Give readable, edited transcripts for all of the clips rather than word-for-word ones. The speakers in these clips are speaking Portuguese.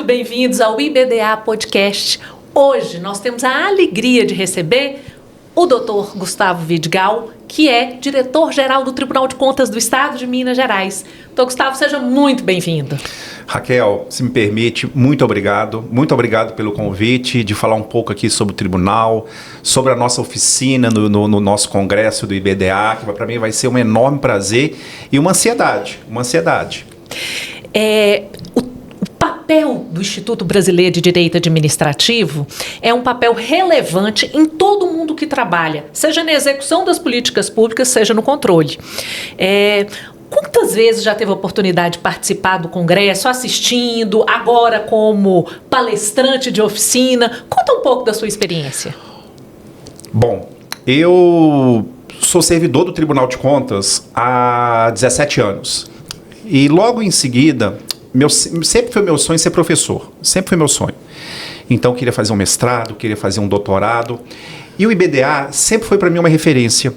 bem-vindos ao IBDA Podcast. Hoje nós temos a alegria de receber o Dr. Gustavo Vidigal, que é diretor-geral do Tribunal de Contas do Estado de Minas Gerais. Dr. Gustavo, seja muito bem-vindo. Raquel, se me permite, muito obrigado pelo convite de falar um pouco aqui sobre o tribunal, sobre a nossa oficina no nosso congresso do IBDA, que para mim vai ser um enorme prazer e uma ansiedade. O papel do Instituto Brasileiro de Direito Administrativo é um papel relevante em todo mundo que trabalha, seja na execução das políticas públicas, seja no controle. Quantas vezes já teve a oportunidade de participar do congresso, assistindo, agora como palestrante de oficina? Conta um pouco da sua experiência. Bom, eu sou servidor do Tribunal de Contas há 17 anos. E logo em seguida, sempre foi meu sonho ser professor. Sempre foi meu sonho. Então, eu queria fazer um mestrado, queria fazer um doutorado. E o IBDA sempre foi para mim uma referência.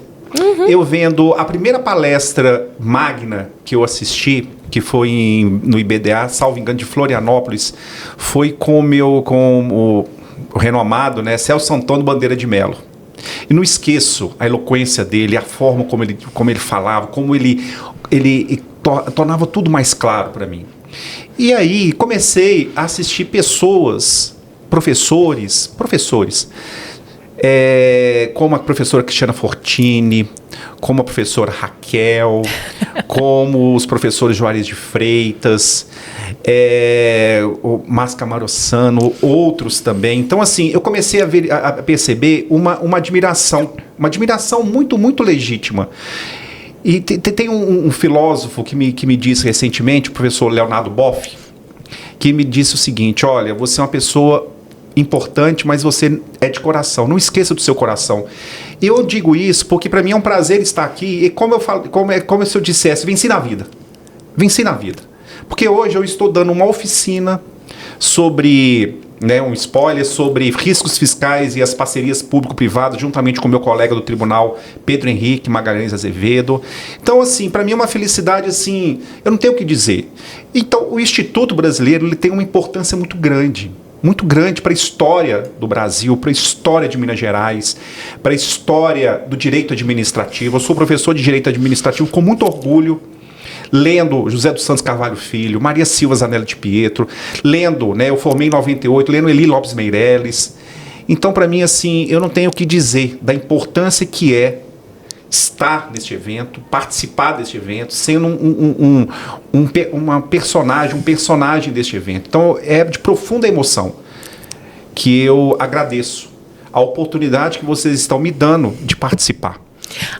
Eu vendo a primeira palestra magna que eu assisti, que foi no IBDA, salvo engano, de Florianópolis, foi com o renomado, Celso Antônio Bandeira de Mello. E não esqueço a eloquência dele, a forma como ele falava, como ele tornava tudo mais claro para mim. E aí comecei a assistir professores, como a professora Cristiana Fortini, como a professora Raquel, como os professores Juarez de Freitas, o Márcio Camaro-Sano, outros também. Então, assim, eu comecei a perceber uma admiração muito, muito legítima. E tem um filósofo que me disse recentemente, o professor Leonardo Boff, que me disse o seguinte: olha, você é uma pessoa importante, mas você é de coração. Não esqueça do seu coração. E eu digo isso porque para mim é um prazer estar aqui. E como se eu dissesse, venci na vida. Porque hoje eu estou dando uma oficina sobre, um spoiler, sobre riscos fiscais e as parcerias público-privadas, juntamente com meu colega do tribunal, Pedro Henrique Magalhães Azevedo. Então, assim, para mim é uma felicidade, assim, eu não tenho o que dizer. Então, o Instituto Brasileiro, ele tem uma importância muito grande para a história do Brasil, para a história de Minas Gerais, para a história do direito administrativo. Eu sou professor de direito administrativo com muito orgulho, lendo José dos Santos Carvalho Filho, Maria Silva Zanella de Pietro, lendo, eu formei em 98, lendo Eli Lopes Meireles. Então, para mim, assim, eu não tenho o que dizer da importância que é estar neste evento, participar deste evento, sendo um personagem deste evento. Então, é de profunda emoção que eu agradeço a oportunidade que vocês estão me dando de participar.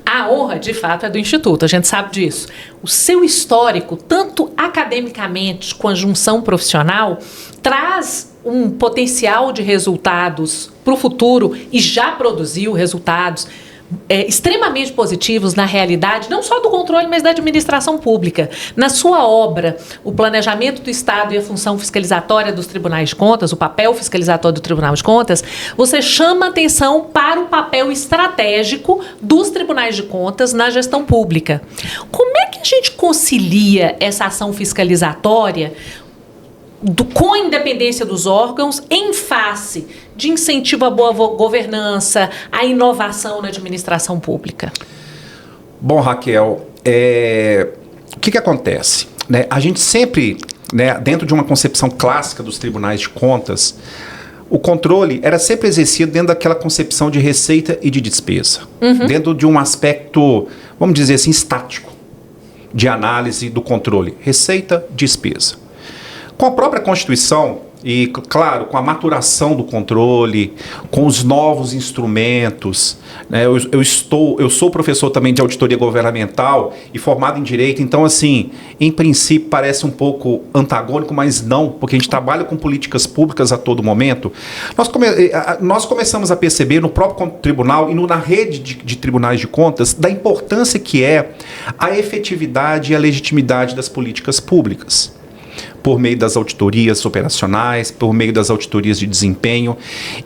A honra, de fato, é do Instituto, a gente sabe disso. O seu histórico, tanto academicamente com a junção profissional, traz um potencial de resultados para o futuro e já produziu resultados extremamente positivos na realidade, não só do controle, mas da administração pública. Na sua obra, o planejamento do Estado e a função fiscalizatória dos tribunais de contas, o papel fiscalizatório do Tribunal de Contas, você chama atenção para o papel estratégico dos tribunais de contas na gestão pública. Como é que a gente concilia essa ação fiscalizatória com a independência dos órgãos em face de incentivo à boa governança, à inovação na administração pública? Bom, Raquel, o que acontece? A gente sempre, dentro de uma concepção clássica dos tribunais de contas, o controle era sempre exercido dentro daquela concepção de receita e de despesa, dentro de um aspecto, vamos dizer assim, estático, de análise do controle, receita, despesa. Com a própria Constituição e, claro, com a maturação do controle, com os novos instrumentos, eu sou professor também de auditoria governamental e formado em Direito, então, assim, em princípio parece um pouco antagônico, mas não, porque a gente trabalha com políticas públicas a todo momento. Nós começamos a perceber no próprio tribunal e na rede de tribunais de contas da importância que é a efetividade e a legitimidade das políticas públicas, por meio das auditorias operacionais, por meio das auditorias de desempenho.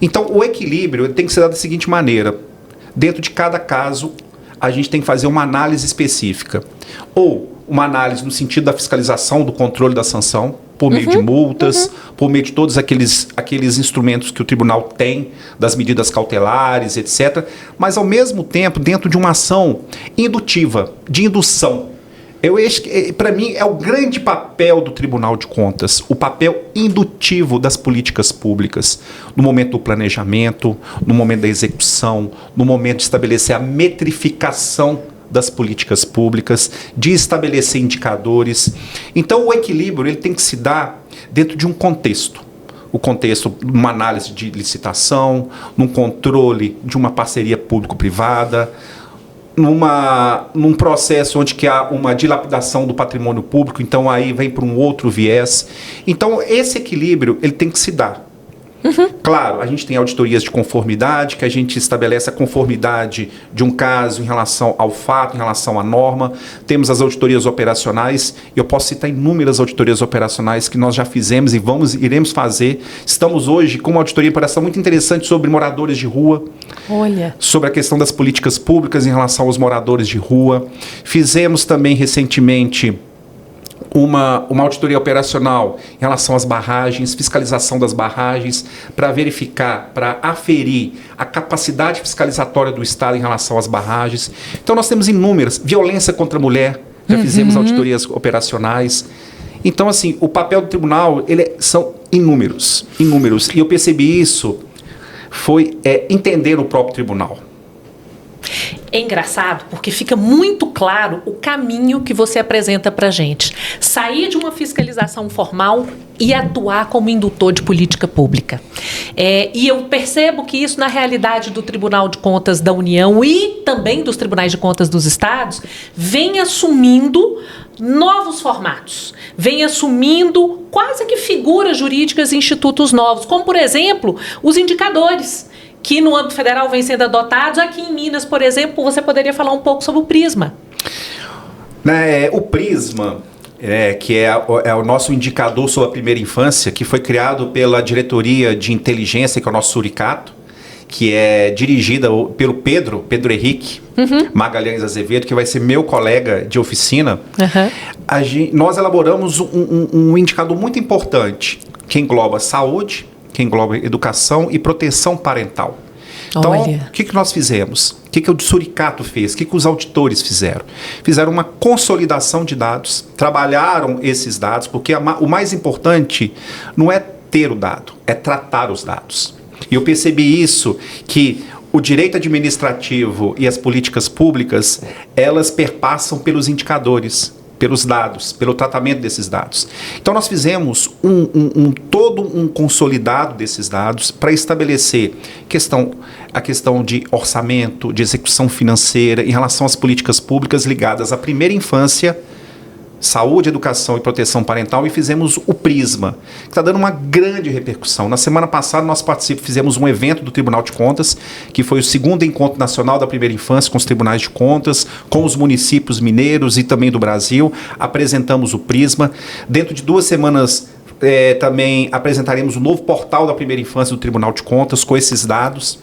Então, o equilíbrio tem que ser dado da seguinte maneira: dentro de cada caso, a gente tem que fazer uma análise específica. Ou uma análise no sentido da fiscalização, do controle da sanção, por meio de multas, por meio de todos aqueles instrumentos que o tribunal tem, das medidas cautelares, etc. Mas, ao mesmo tempo, dentro de uma ação indutiva, de indução. Para mim, é o grande papel do Tribunal de Contas, o papel indutivo das políticas públicas, no momento do planejamento, no momento da execução, no momento de estabelecer a metrificação das políticas públicas, de estabelecer indicadores. Então, o equilíbrio ele tem que se dar dentro de um contexto. O contexto, uma análise de licitação, num controle de uma parceria público-privada, num processo onde que há uma dilapidação do patrimônio público, então aí vem para um outro viés. Então, esse equilíbrio ele tem que se dar. Claro, a gente tem auditorias de conformidade, que a gente estabelece a conformidade de um caso em relação ao fato, em relação à norma. Temos as auditorias operacionais, e eu posso citar inúmeras auditorias operacionais que nós já fizemos e iremos fazer. Estamos hoje com uma auditoria operacional muito interessante sobre moradores de rua. Olha. Sobre a questão das políticas públicas em relação aos moradores de rua. Fizemos também recentemente uma auditoria operacional em relação às barragens, fiscalização das barragens, para verificar, para aferir a capacidade fiscalizatória do Estado em relação às barragens. Então, nós temos inúmeras. Violência contra a mulher, já fizemos auditorias operacionais. Então, assim, o papel do tribunal são inúmeros. E eu percebi isso, foi entender o próprio tribunal. É engraçado porque fica muito claro o caminho que você apresenta para a gente. Sair de uma fiscalização formal e atuar como indutor de política pública. E eu percebo que isso, na realidade do Tribunal de Contas da União e também dos Tribunais de Contas dos Estados, vem assumindo novos formatos, vem assumindo quase que figuras jurídicas e institutos novos, como, por exemplo, os indicadores, que no âmbito federal vêm sendo adotados. Aqui em Minas, por exemplo, você poderia falar um pouco sobre o Prisma. O Prisma, que é o nosso indicador sobre a primeira infância, que foi criado pela Diretoria de Inteligência, que é o nosso suricato, que é dirigida pelo Pedro Henrique Magalhães Azevedo, que vai ser meu colega de oficina. Nós elaboramos um indicador muito importante, que engloba saúde, que engloba educação e proteção parental. Então, o que nós fizemos? O que o suricato fez? O que os auditores fizeram? Fizeram uma consolidação de dados, trabalharam esses dados, porque o mais importante não é ter o dado, é tratar os dados. E eu percebi isso, que o direito administrativo e as políticas públicas, elas perpassam pelos indicadores, pelos dados, pelo tratamento desses dados. Então, nós fizemos todo um consolidado desses dados para estabelecer a questão de orçamento, de execução financeira em relação às políticas públicas ligadas à primeira infância, saúde, educação e proteção parental, e fizemos o Prisma, que está dando uma grande repercussão. Na semana passada, nós fizemos um evento do Tribunal de Contas, que foi o segundo encontro nacional da primeira infância com os tribunais de contas, com os municípios mineiros e também do Brasil. Apresentamos o Prisma. Dentro de 2 semanas, também apresentaremos o novo portal da primeira infância do Tribunal de Contas, com esses dados.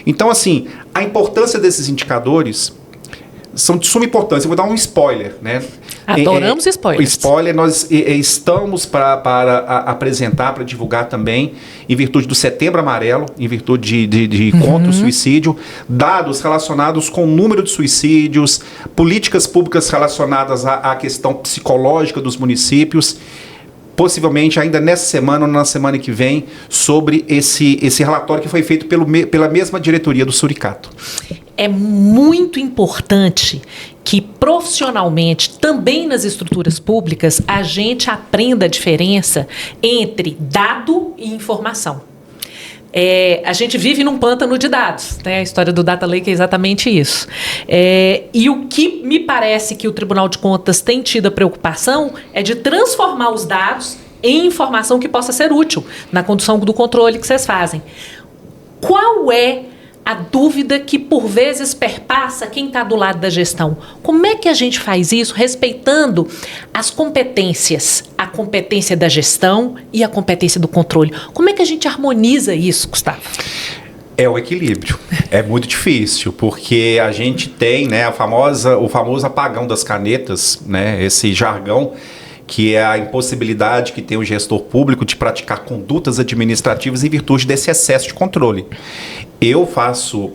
Então, assim, a importância desses indicadores são de suma importância. Eu vou dar um spoiler, né? Adoramos spoilers. Spoiler, nós estamos para apresentar, para divulgar também, em virtude do Setembro Amarelo, em virtude de contra o suicídio, dados relacionados com o número de suicídios, políticas públicas relacionadas à questão psicológica dos municípios, possivelmente ainda nessa semana ou na semana que vem, sobre esse relatório que foi feito pela mesma diretoria do Suricato. É muito importante que profissionalmente, também nas estruturas públicas, a gente aprenda a diferença entre dado e informação. A gente vive num pântano de dados, né? A história do Data Lake é exatamente isso. E o que me parece que o Tribunal de Contas tem tido a preocupação é de transformar os dados em informação que possa ser útil na condução do controle que vocês fazem. Qual é a dúvida que, por vezes, perpassa quem está do lado da gestão? Como é que a gente faz isso respeitando as competências, a competência da gestão e a competência do controle? Como é que a gente harmoniza isso, Gustavo? É o equilíbrio. É muito difícil, porque a gente tem, né, o famoso apagão das canetas, né, esse jargão, que é a impossibilidade que tem o gestor público de praticar condutas administrativas em virtude desse excesso de controle. Eu faço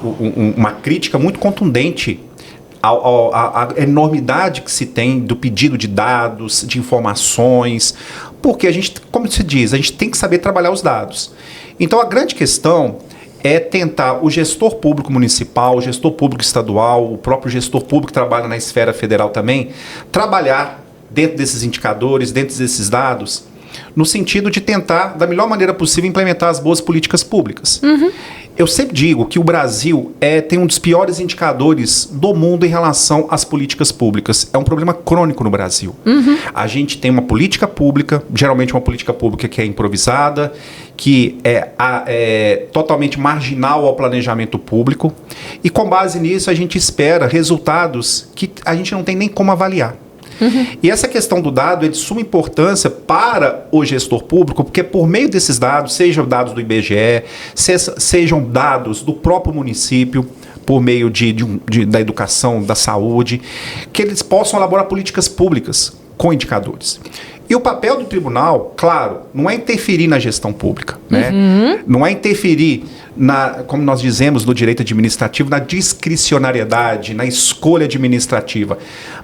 uma crítica muito contundente à enormidade que se tem do pedido de dados, de informações, porque a gente, como se diz, a gente tem que saber trabalhar os dados. Então a grande questão é tentar o gestor público municipal, o gestor público estadual, o próprio gestor público que trabalha na esfera federal também, trabalhar dentro desses indicadores, dentro desses dados, no sentido de tentar, da melhor maneira possível, implementar as boas políticas públicas. Eu sempre digo que o Brasil tem um dos piores indicadores do mundo em relação às políticas públicas. É um problema crônico no Brasil. A gente tem uma política pública, geralmente uma política pública que é improvisada, que é totalmente marginal ao planejamento público, e com base nisso a gente espera resultados que a gente não tem nem como avaliar. E essa questão do dado é de suma importância para o gestor público, porque por meio desses dados, sejam dados do IBGE, sejam dados do próprio município, por meio da educação, da saúde, que eles possam elaborar políticas públicas com indicadores. E o papel do tribunal, claro, não é interferir na gestão pública, né? Não é interferir, como nós dizemos no direito administrativo, na discricionariedade, na escolha administrativa.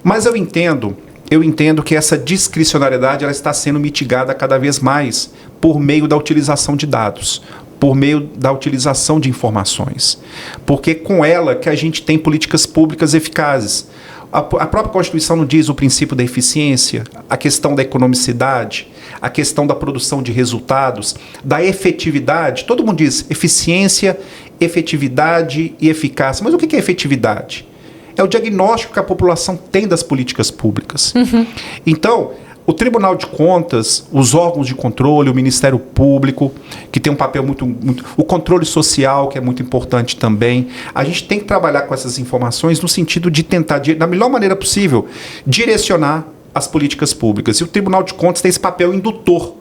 Mas eu entendo que essa discricionariedade ela está sendo mitigada cada vez mais por meio da utilização de dados, por meio da utilização de informações. Porque com ela que a gente tem políticas públicas eficazes. A própria Constituição não diz o princípio da eficiência, a questão da economicidade, a questão da produção de resultados, da efetividade. Todo mundo diz eficiência, efetividade e eficácia. Mas o que é efetividade? É o diagnóstico que a população tem das políticas públicas. Então, o Tribunal de Contas, os órgãos de controle, o Ministério Público, que tem um papel muito... O controle social, que é muito importante também. A gente tem que trabalhar com essas informações no sentido de tentar, da melhor maneira possível, direcionar as políticas públicas. E o Tribunal de Contas tem esse papel indutor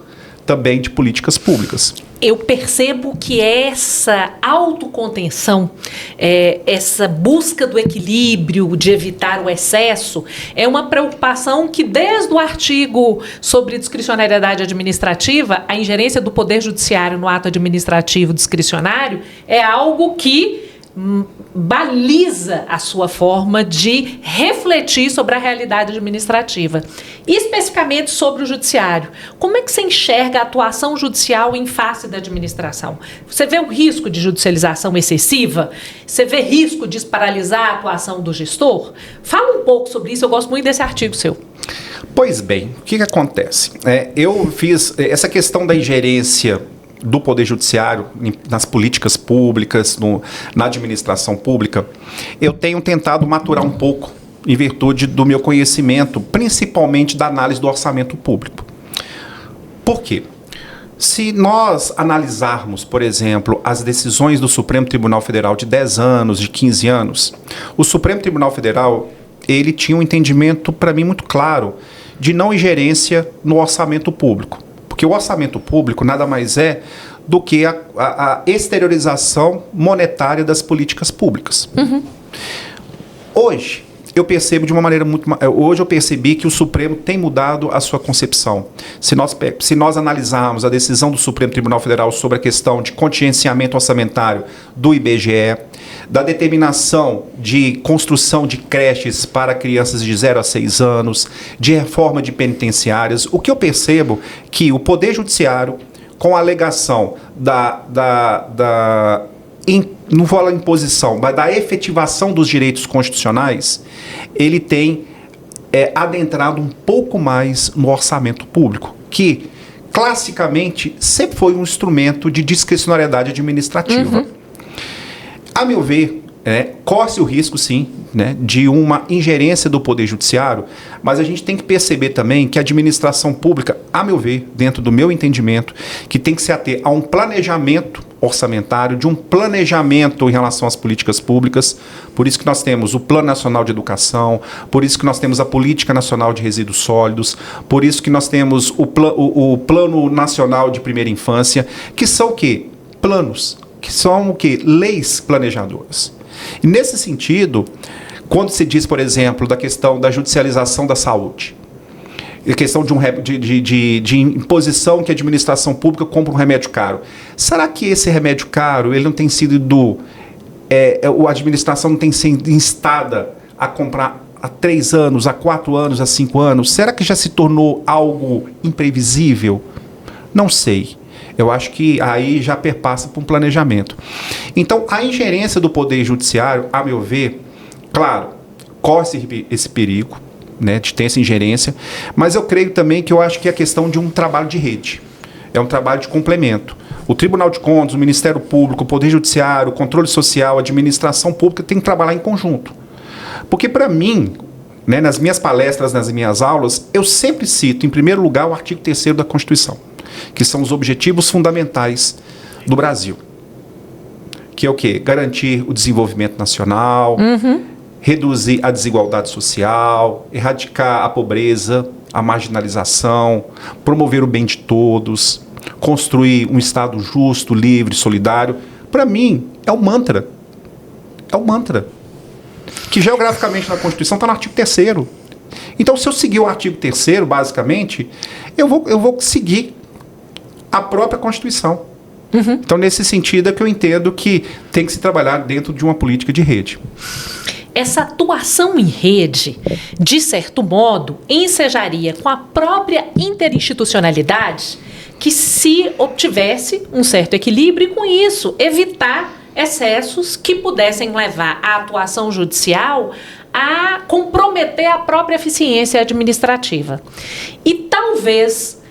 também de políticas públicas. Eu percebo que essa autocontenção, essa busca do equilíbrio, de evitar o excesso, é uma preocupação que desde o artigo sobre discricionariedade administrativa, a ingerência do Poder Judiciário no ato administrativo discricionário é algo que baliza a sua forma de refletir sobre a realidade administrativa. E especificamente sobre o judiciário. Como é que você enxerga a atuação judicial em face da administração? Você vê o risco de judicialização excessiva? Você vê risco de paralisar a atuação do gestor? Fala um pouco sobre isso, eu gosto muito desse artigo seu. Pois bem, o que acontece? Eu fiz essa questão da ingerência do Poder Judiciário nas políticas públicas, na administração pública, eu tenho tentado maturar um pouco em virtude do meu conhecimento, principalmente da análise do orçamento público. Por quê? Se nós analisarmos, por exemplo, as decisões do Supremo Tribunal Federal de 10 anos, de 15 anos, o Supremo Tribunal Federal, ele tinha um entendimento, para mim, muito claro, de não ingerência no orçamento público. Porque o orçamento público nada mais é do que a exteriorização monetária das políticas públicas. Hoje, eu percebo de uma maneira Hoje eu percebi que o Supremo tem mudado a sua concepção. Se nós analisarmos a decisão do Supremo Tribunal Federal sobre a questão de contingenciamento orçamentário do IBGE, da determinação de construção de creches para crianças de 0 a 6 anos, de reforma de penitenciárias, o que eu percebo que o Poder Judiciário, com a alegação não vou falar imposição, mas da efetivação dos direitos constitucionais, ele tem adentrado um pouco mais no orçamento público, que classicamente sempre foi um instrumento de discricionariedade administrativa. A meu ver, corre-se o risco, sim, de uma ingerência do Poder Judiciário, mas a gente tem que perceber também que a administração pública, a meu ver, dentro do meu entendimento, que tem que se ater a um planejamento orçamentário, de um planejamento em relação às políticas públicas. Por isso que nós temos o Plano Nacional de Educação, por isso que nós temos a Política Nacional de Resíduos Sólidos, por isso que nós temos o Plano Nacional de Primeira Infância, que são o quê? Planos. Que são o quê? Leis planejadoras. E nesse sentido, quando se diz, por exemplo, da questão da judicialização da saúde, A questão de imposição que a administração pública compra um remédio caro. Será que esse remédio caro, ele não tem sido a administração não tem sido instada a comprar há 3 anos, há 4 anos, há 5 anos? Será que já se tornou algo imprevisível? Não sei. Eu acho que aí já perpassa por um planejamento. Então, a ingerência do Poder Judiciário, a meu ver, claro, corre esse perigo, né, de ter essa ingerência, mas eu creio também que eu acho que é questão de um trabalho de rede. É um trabalho de complemento. O Tribunal de Contas, o Ministério Público, o Poder Judiciário, o Controle Social, a Administração Pública tem que trabalhar em conjunto. Porque, para mim, né, nas minhas palestras, nas minhas aulas, eu sempre cito, em primeiro lugar, o artigo 3º da Constituição, que são os objetivos fundamentais do Brasil. Que é o quê? Garantir o desenvolvimento nacional, reduzir a desigualdade social, erradicar a pobreza, a marginalização, promover o bem de todos, construir um Estado justo, livre, solidário. Para mim, é um mantra. É um mantra. Que geograficamente na Constituição está no artigo 3º. Então, se eu seguir o artigo 3º, basicamente, eu vou seguir a própria Constituição. Então, nesse sentido é que eu entendo que tem que se trabalhar dentro de uma política de rede. Essa atuação em rede, de certo modo, ensejaria com a própria interinstitucionalidade que se obtivesse um certo equilíbrio e, com isso, evitar excessos que pudessem levar a atuação judicial a comprometer a própria eficiência administrativa. E talvez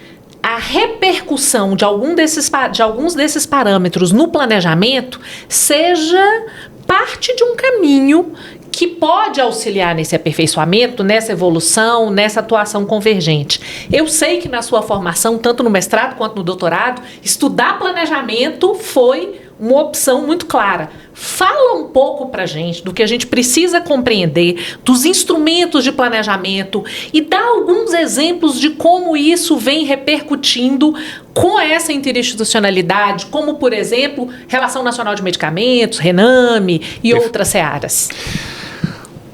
a repercussão de alguns desses parâmetros no planejamento seja parte de um caminho que pode auxiliar nesse aperfeiçoamento, nessa evolução, nessa atuação convergente. Eu sei que na sua formação, tanto no mestrado quanto no doutorado, estudar planejamento foi uma opção muito clara. Fala um pouco para a gente do que a gente precisa compreender, dos instrumentos de planejamento e dá alguns exemplos de como isso vem repercutindo com essa interinstitucionalidade, como, por exemplo, Relação Nacional de Medicamentos, RENAME e outras searas.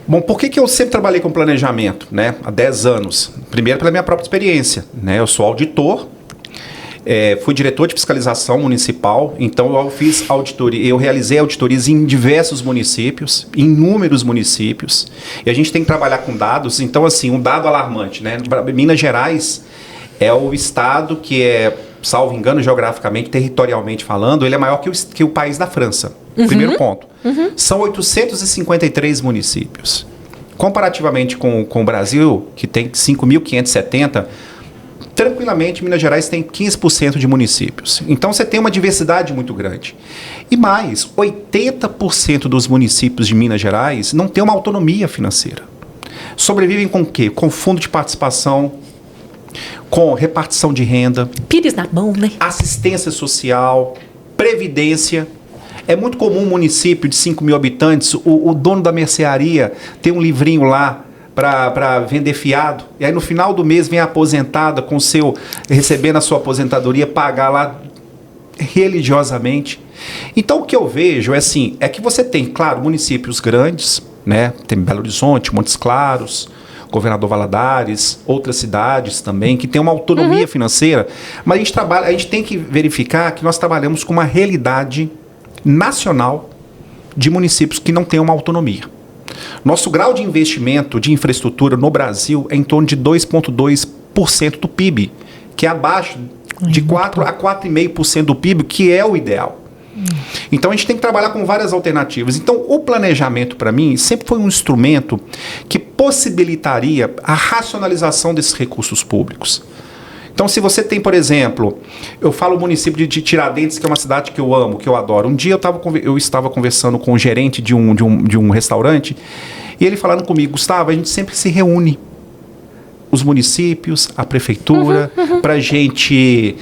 Bom, por que eu sempre trabalhei com planejamento, né? Há 10 anos. Primeiro, pela minha própria experiência, né? Eu sou auditor, fui diretor de fiscalização municipal, então eu fiz auditoria, eu realizei auditorias em diversos municípios, em inúmeros municípios, e a gente tem que trabalhar com dados. Então, assim, um dado alarmante, né? Minas Gerais é o estado que salvo engano, geograficamente, territorialmente falando, ele é maior que o país da França. Primeiro ponto. São 853 municípios. Comparativamente com o Brasil, que tem 5.570, tranquilamente, Minas Gerais tem 15% de municípios. Então, você tem uma diversidade muito grande. E mais, 80% dos municípios de Minas Gerais não tem uma autonomia financeira. Sobrevivem com o quê? Com fundo de participação, com repartição de renda, pires na mão, né? Assistência social, previdência. É muito comum um município de 5 mil habitantes, o dono da mercearia tem um livrinho lá para vender fiado, e aí no final do mês vem a aposentada recebendo a sua aposentadoria, pagar lá religiosamente. Então o que eu vejo é que você tem, claro, municípios grandes, né? Tem Belo Horizonte, Montes Claros, Governador Valadares, outras cidades também, que tem uma autonomia financeira, mas a gente tem que verificar que nós trabalhamos com uma realidade nacional de municípios que não têm uma autonomia. Nosso grau de investimento de infraestrutura no Brasil é em torno de 2,2% do PIB, que é abaixo de 4 a 4,5% do PIB, que é o ideal. Então a gente tem que trabalhar com várias alternativas. Então o planejamento, para mim, sempre foi um instrumento que possibilitaria a racionalização desses recursos públicos. Então, se você tem, por exemplo, eu falo o município de Tiradentes, que é uma cidade que eu amo, que eu adoro. Um dia eu estava conversando com o gerente de um restaurante, e ele falando comigo: Gustavo, a gente sempre se reúne, os municípios, a prefeitura, para a gente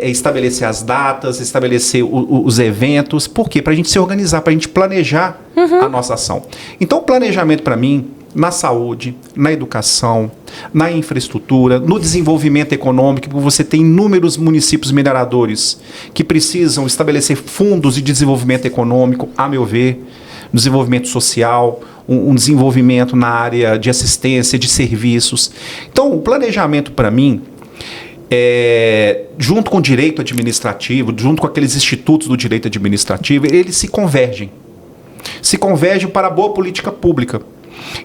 estabelecer as datas, estabelecer os eventos. Por quê? Para a gente se organizar, para a gente planejar a nossa ação. Então, o planejamento, para mim, na saúde, na educação, na infraestrutura, no desenvolvimento econômico, porque você tem inúmeros municípios mineradores que precisam estabelecer fundos de desenvolvimento econômico, a meu ver, desenvolvimento social, um desenvolvimento na área de assistência, de serviços. Então, o planejamento, para mim, junto com o direito administrativo, junto com aqueles institutos do direito administrativo, eles se convergem. Se convergem para a boa política pública.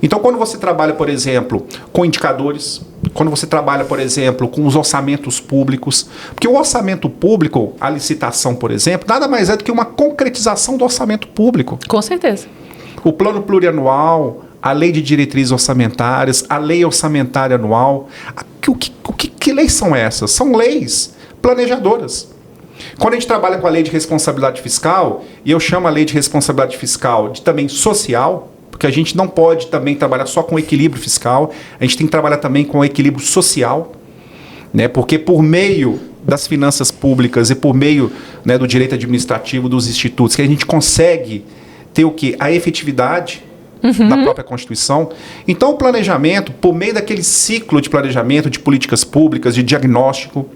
Então, quando você trabalha, por exemplo, com indicadores, quando você trabalha, por exemplo, com os orçamentos públicos, porque o orçamento público, a licitação, por exemplo, nada mais é do que uma concretização do orçamento público. Com certeza. O plano plurianual, a lei de diretrizes orçamentárias, a lei orçamentária anual. Que leis são essas? São leis planejadoras. Quando a gente trabalha com a lei de responsabilidade fiscal, e eu chamo a lei de responsabilidade fiscal de também social, porque a gente não pode também trabalhar só com equilíbrio fiscal, a gente tem que trabalhar também com equilíbrio social, né? Porque por meio das finanças públicas e por meio, né, do direito administrativo, dos institutos, que a gente consegue ter o quê? A efetividade da própria Constituição. Então, o planejamento, por meio daquele ciclo de planejamento, de políticas públicas, de diagnóstico,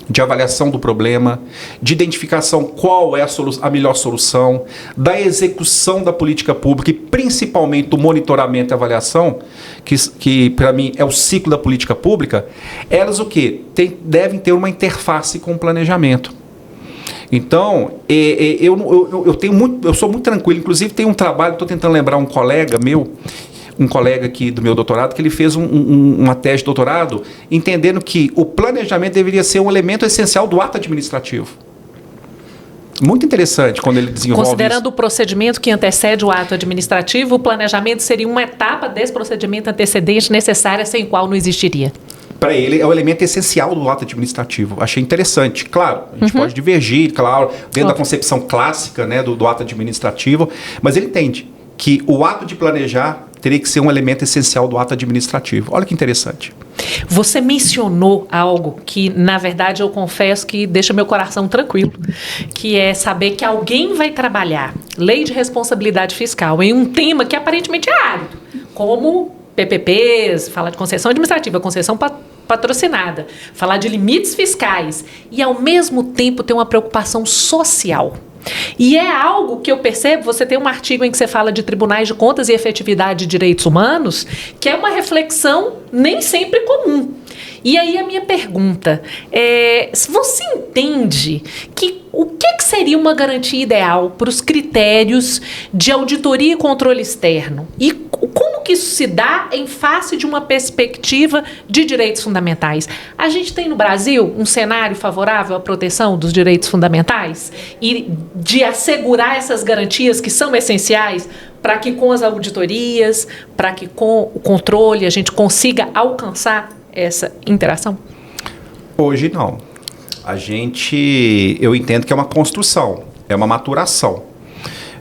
de avaliação do problema, de identificação qual é a melhor solução, da execução da política pública e principalmente do monitoramento e avaliação, que para mim é o ciclo da política pública, elas o quê? Devem ter uma interface com o planejamento. Então, eu sou muito tranquilo. Inclusive, tem um trabalho, estou tentando lembrar um colega meu, um colega aqui do meu doutorado, que ele fez uma tese de doutorado, entendendo que o planejamento deveria ser um elemento essencial do ato administrativo. Muito interessante quando ele desenvolve Considerando isso. o procedimento que antecede o ato administrativo, o planejamento seria uma etapa desse procedimento antecedente necessária, sem qual não existiria. Para ele, é o elemento essencial do ato administrativo. Achei interessante. Claro, a gente pode divergir, claro, dentro da concepção clássica, né, do ato administrativo, mas ele entende que o ato de planejar teria que ser um elemento essencial do ato administrativo. Olha que interessante. Você mencionou algo que, na verdade, eu confesso que deixa meu coração tranquilo, que é saber que alguém vai trabalhar lei de responsabilidade fiscal em um tema que aparentemente é árido, como PPPs, falar de concessão administrativa, concessão patrocinada, falar de limites fiscais e, ao mesmo tempo, ter uma preocupação social. E é algo que eu percebo, você tem um artigo em que você fala de tribunais de contas e efetividade de direitos humanos, que é uma reflexão nem sempre comum. E aí a minha pergunta é, você entende que o que seria uma garantia ideal para os critérios de auditoria e controle externo? E como que isso se dá em face de uma perspectiva de direitos fundamentais? A gente tem no Brasil um cenário favorável à proteção dos direitos fundamentais e de assegurar essas garantias que são essenciais para que com as auditorias, para que com o controle a gente consiga alcançar essa interação? Hoje não. Eu entendo que é uma construção, é uma maturação,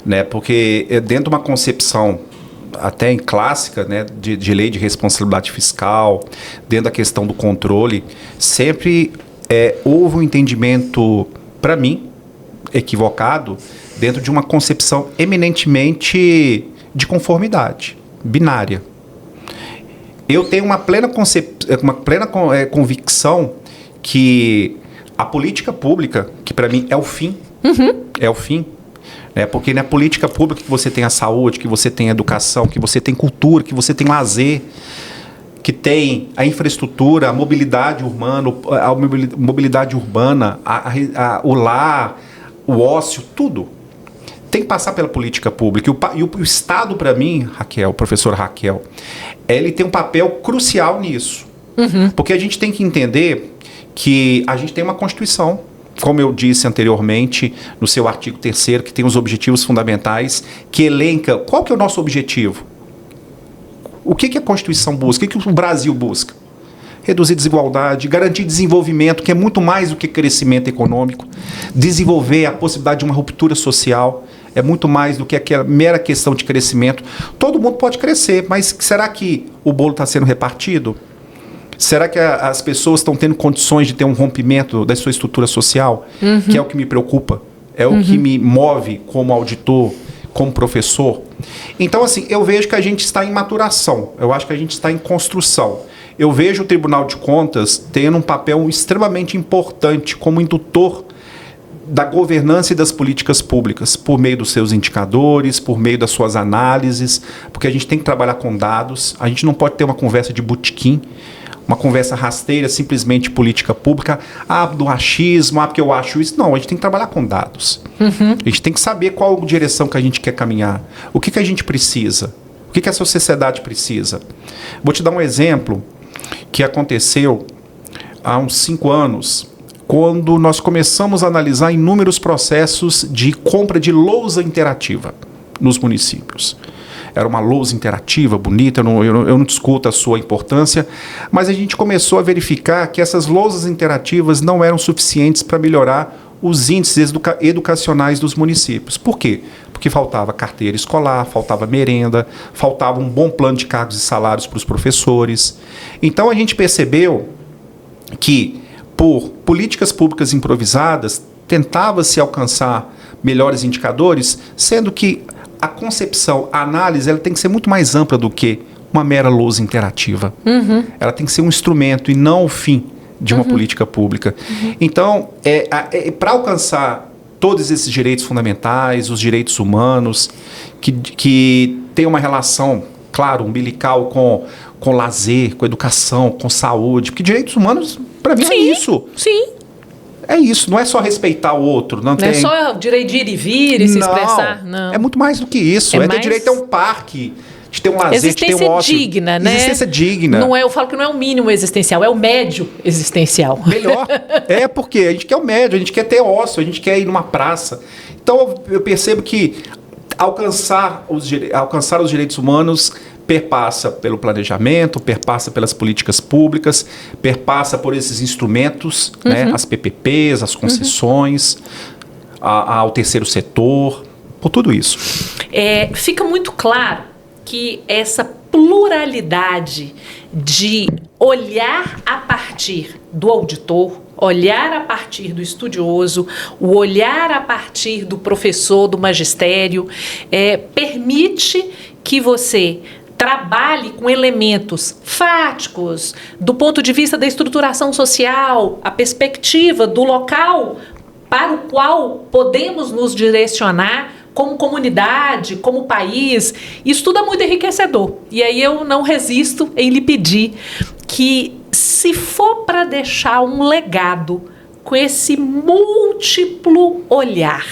né? Porque dentro de uma concepção até em clássica, né, de lei de responsabilidade fiscal, dentro da questão do controle, sempre houve um entendimento, para mim, equivocado, dentro de uma concepção eminentemente de conformidade, binária. Eu tenho uma plena convicção que a política pública, que para mim é o fim, é o fim, né? Porque na política pública que você tem a saúde, que você tem a educação, que você tem cultura, que você tem lazer, que tem a infraestrutura, a mobilidade urbana, o lar, o ócio, tudo tem que passar pela política pública. E o Estado, para mim, professora Raquel, ele tem um papel crucial nisso. Porque a gente tem que entender que a gente tem uma Constituição, como eu disse anteriormente, no seu artigo 3º, que tem os objetivos fundamentais, que elenca qual que é o nosso objetivo. O que a Constituição busca? O que o Brasil busca? Reduzir desigualdade, garantir desenvolvimento, que é muito mais do que crescimento econômico, desenvolver a possibilidade de uma ruptura social, é muito mais do que aquela mera questão de crescimento. Todo mundo pode crescer, mas será que o bolo está sendo repartido? Será que as pessoas estão tendo condições de ter um rompimento da sua estrutura social? Que é o que me preocupa, é o que me move como auditor, como professor. Então, assim, eu vejo que a gente está em maturação, eu acho que a gente está em construção. Eu vejo o Tribunal de Contas tendo um papel extremamente importante como indutor da governança e das políticas públicas, por meio dos seus indicadores, por meio das suas análises, porque a gente tem que trabalhar com dados, a gente não pode ter uma conversa de botequim, uma conversa rasteira, simplesmente política pública, do achismo, porque eu acho isso. Não, a gente tem que trabalhar com dados. A gente tem que saber qual direção que a gente quer caminhar, o que a gente precisa, o que a sua sociedade precisa. Vou te dar um exemplo que aconteceu há uns 5 anos, quando nós começamos a analisar inúmeros processos de compra de lousa interativa nos municípios. Era uma lousa interativa, bonita, eu não discuto a sua importância, mas a gente começou a verificar que essas lousas interativas não eram suficientes para melhorar os índices educacionais dos municípios. Por quê? Porque faltava carteira escolar, faltava merenda, faltava um bom plano de cargos e salários para os professores. Então a gente percebeu que, por políticas públicas improvisadas, tentava-se alcançar melhores indicadores, sendo que a concepção, a análise, ela tem que ser muito mais ampla do que uma mera lousa interativa. Ela tem que ser um instrumento e não o fim de uma política pública. Então, para alcançar todos esses direitos fundamentais, os direitos humanos, que tem uma relação, claro, umbilical com lazer, com educação, com saúde, porque direitos humanos, para mim, é isso. Sim. É isso, não é só respeitar o outro. Não é só o direito de ir e vir e se expressar. Não. É muito mais do que isso. É ter direito a um parque, de ter um lazer, de ter um ócio. Digna, né? Existência digna. Não é, eu falo que não é o mínimo existencial, é o médio existencial. Melhor. Porque a gente quer o médio, a gente quer ter ócio, a gente quer ir numa praça. Então eu percebo que alcançar os direitos humanos perpassa pelo planejamento, perpassa pelas políticas públicas, perpassa por esses instrumentos, né, as PPPs, as concessões, ao terceiro setor, por tudo isso. Fica muito claro que essa pluralidade de olhar a partir do auditor, olhar a partir do estudioso, o olhar a partir do professor, do magistério, permite que você trabalhe com elementos fáticos, do ponto de vista da estruturação social, a perspectiva do local para o qual podemos nos direcionar como comunidade, como país. Isso tudo é muito enriquecedor. E aí eu não resisto em lhe pedir que, se for para deixar um legado com esse múltiplo olhar,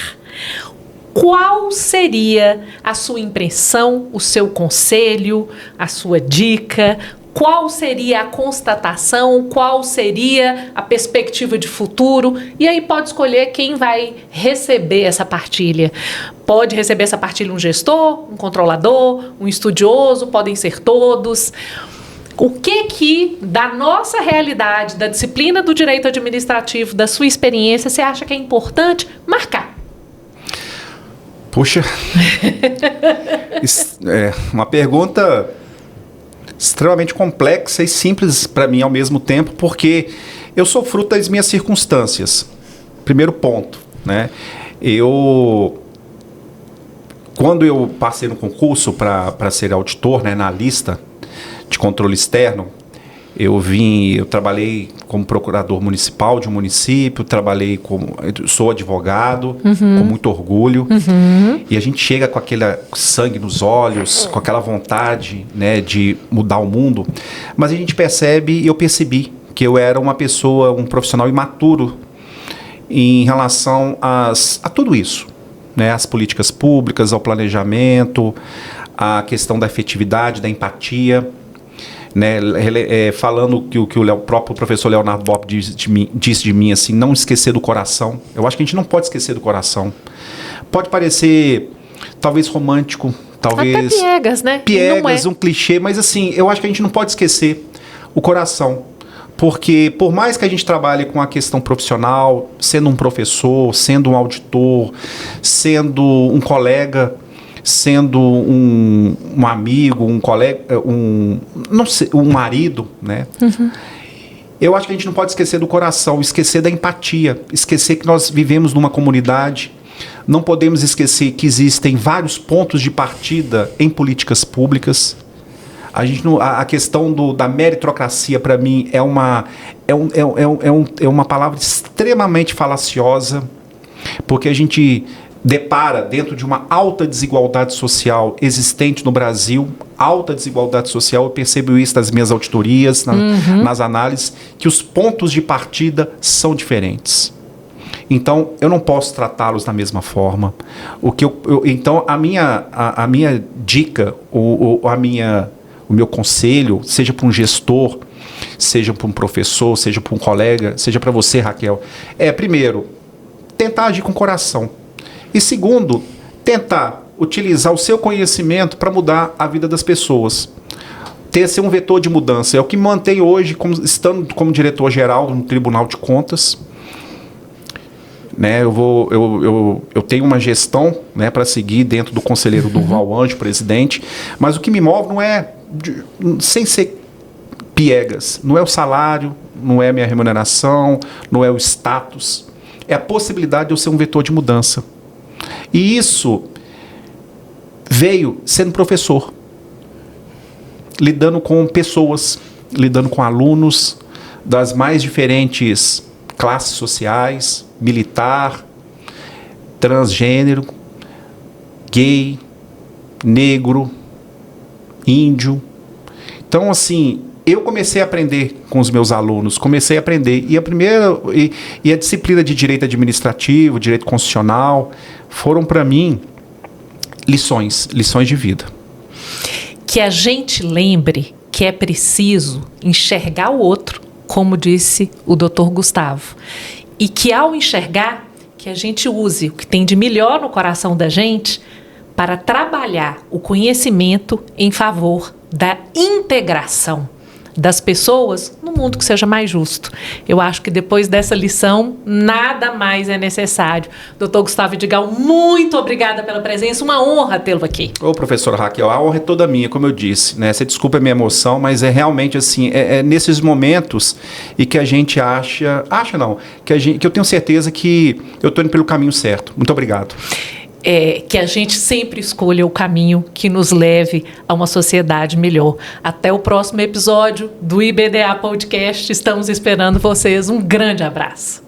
qual seria a sua impressão, o seu conselho, a sua dica? Qual seria a constatação? Qual seria a perspectiva de futuro? E aí pode escolher quem vai receber essa partilha. Pode receber essa partilha um gestor, um controlador, um estudioso, podem ser todos. O que da nossa realidade, da disciplina do direito administrativo, da sua experiência, você acha que é importante marcar? Puxa, uma pergunta extremamente complexa e simples para mim ao mesmo tempo, porque eu sou fruto das minhas circunstâncias. Primeiro ponto, né? Quando eu passei no concurso para ser auditor, né, na lista de controle externo, eu trabalhei como procurador municipal de um município, sou advogado, com muito orgulho, e a gente chega com aquele sangue nos olhos, com aquela vontade, né, de mudar o mundo, mas a gente percebe, e eu percebi, que eu era um profissional imaturo em relação a tudo isso, né, às políticas públicas, ao planejamento, à questão da efetividade, da empatia, né, falando que o próprio professor Leonardo Boff disse de mim, assim, não esquecer do coração. Eu acho que a gente não pode esquecer do coração. Pode parecer, talvez, romântico, talvez... Até piegas, né? Piegas, um clichê, mas assim, eu acho que a gente não pode esquecer o coração. Porque, por mais que a gente trabalhe com a questão profissional, sendo um professor, sendo um auditor, sendo um colega, sendo um amigo, um colega, não sei, um marido, né? Eu acho que a gente não pode esquecer do coração, esquecer da empatia, esquecer que nós vivemos numa comunidade. Não podemos esquecer que existem vários pontos de partida em políticas públicas. A questão da meritocracia, para mim, é uma palavra extremamente falaciosa. porque a gente depara dentro de uma alta desigualdade social existente no Brasil, alta desigualdade social, eu percebo isso nas minhas auditorias, nas análises, que os pontos de partida são diferentes. Então, eu não posso tratá-los da mesma forma. Então, a minha dica, o meu conselho, seja para um gestor, seja para um professor, seja para um colega, seja para você, Raquel, primeiro, tentar agir com o coração. E segundo, tentar utilizar o seu conhecimento para mudar a vida das pessoas. Ser um vetor de mudança. É o que me mantém hoje, estando como diretor-geral no Tribunal de Contas. Né, eu tenho uma gestão, né, para seguir dentro do conselheiro Durval Anjo, presidente, mas o que me move não é, sem ser piegas, não é o salário, não é a minha remuneração, não é o status, é a possibilidade de eu ser um vetor de mudança. E isso veio sendo professor, lidando com pessoas, lidando com alunos das mais diferentes classes sociais, militar, transgênero, gay, negro, índio. Então, assim, eu comecei a aprender com os meus alunos, e a disciplina de direito administrativo, direito constitucional, foram para mim lições de vida. Que a gente lembre que é preciso enxergar o outro, como disse o Dr. Gustavo. E que ao enxergar, que a gente use o que tem de melhor no coração da gente para trabalhar o conhecimento em favor da integração das pessoas num mundo que seja mais justo. Eu acho que depois dessa lição, nada mais é necessário. Dr. Gustavo Vidigal, muito obrigada pela presença, uma honra tê-lo aqui. Ô, professora Raquel, a honra é toda minha, como eu disse, né? Você desculpa a minha emoção, mas é realmente assim, é nesses momentos e que a gente que eu tenho certeza que eu estou indo pelo caminho certo. Muito obrigado. Que a gente sempre escolha o caminho que nos leve a uma sociedade melhor. Até o próximo episódio do IBDA Podcast. Estamos esperando vocês. Um grande abraço.